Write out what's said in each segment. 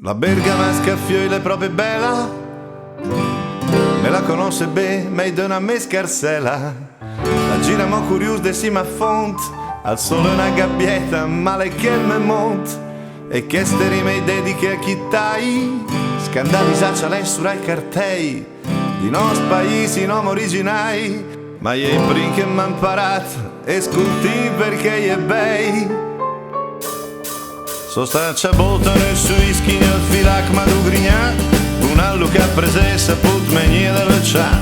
La bergamasca fioile è proprio bella, me la conosce bene, me dona a me scarsela. La giramo curiosa de si ma font, al sole una gabbietta, male che me mont. E che steri me dediche a chi tai, scandalizzaccia lei surai cartei, di nostro paese non originai, ma è il prin che m'ha imparato, e sculti perché è bei. Sostaccia bottone sui schini al filac ma du grignà, un allo che ha preso put menie della cià.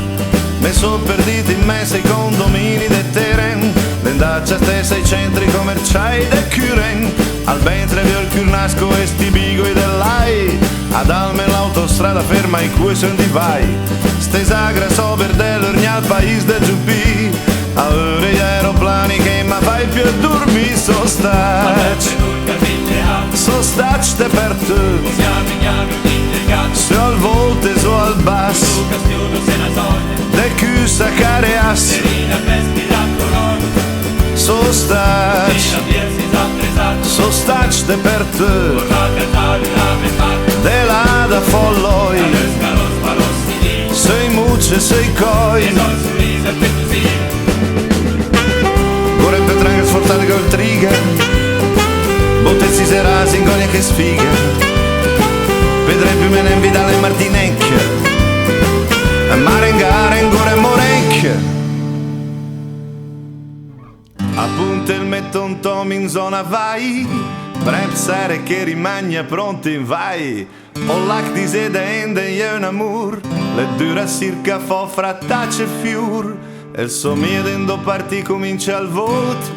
Me so perdito in mezzo ai condomini de terren, l'endaccia stessa ai centri commerciali de Curen. Al ventre vi ho il nasco e sti bigoi dell'AI, ad Alme l'autostrada ferma in cui son di vai. Stesagra so verdello al paese de Giuppi, a ore gli aeroplani che ma fai più dormi Sostac te per te, se al volte so al bas, de cus a careas. Sostac te per te, de la da folloi, sei mucce, sei coi. Vorrebbe trangere sforzate col trigger, bottezzi sera, singonia che sfiga, vedrai più me ne invitare Martinec, marengare ancora morenc. Appunto il metton tom in zona vai, prepsare che rimagna pronti in vai. O lac di sede ende e un amor, le dura circa fo frattace fiur. E il somie dendo parti comincia al vot,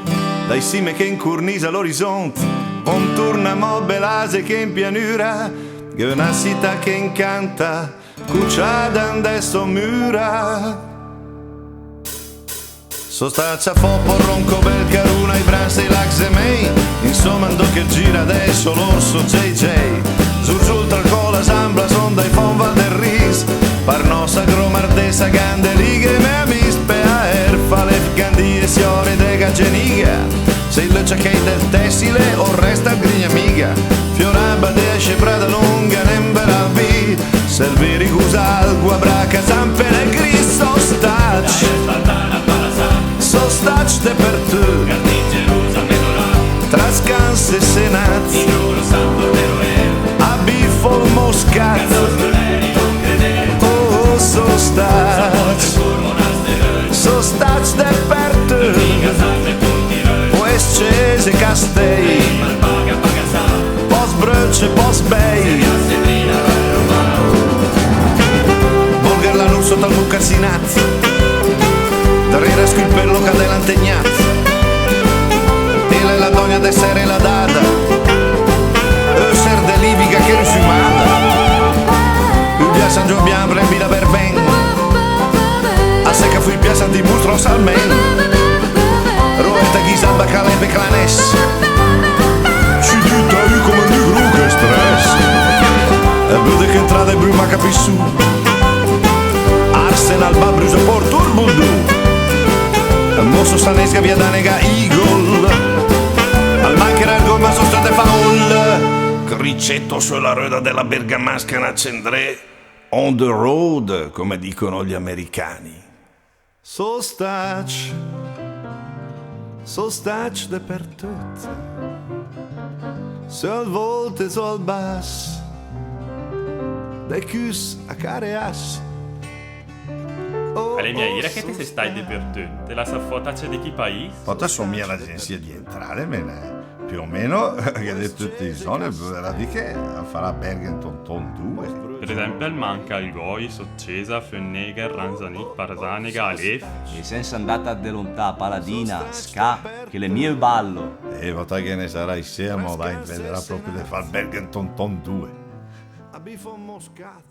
dai sime che incurnisa l'orizzonte, un turno belase che in pianura, che una città che incanta, cucciada adesso mura. Sostaccia foppo ronco bel caruna i branzi lax e mei, insomma ando che gira adesso l'orso JJ. Zurzul tra cola sambla son dai fon val del ris, parnosa gromardesa gande righe me amis pe aer fa le gandie siore de gageniga. Se il ciacchei del tessile o resta grigna amiga, fioramba de esce prada lunga nembera vi, serviri gusal guabraca zampe le gris sostac te per te, trascanse senat, a bifol moscat, oh sostac te per te, scese castei, pos brăce, pos bei. Volgar la nur sotto al mucassinat, darrere scu il pello cade l'antegnat, e la donna de sere la dada, ser de libica che rifumata, il San Giobbian prendi la berben, a secca fu il piazza di bustro salmen. Roetta Gisamba Caleb e Clanes, ci dita io come un negro che stress. E vede che entrata e bruma capissu, Arsenal Babrusa Porto il Bundu, e mosso stanesca via da nega Eagle, al mancherà il gol ma sono state foul. Cricetto sulla ruota della bergamasca n'accendré, on the road come dicono gli americani. Sostac de per tutte, se al volte so al bas, de cus a careas. Allez, mia ira che ti sei stai dappertutto, te la saffota c'è di chi paese? Poi assomiglia all'agenzia di entrare, me ne più o meno, che di tutte le zone, era di che farà Bergenton Ton 2. Per esempio al manca il Goi, Soccesa, Fenneger, Ranzanit, Parsanega, Alef. E senza andata a delontà, Paladina, Ska, che le mie ballo. E vota che ne sarai sermo, dai, vedrà proprio di far Bergenton Ton 2. A bifo moscato.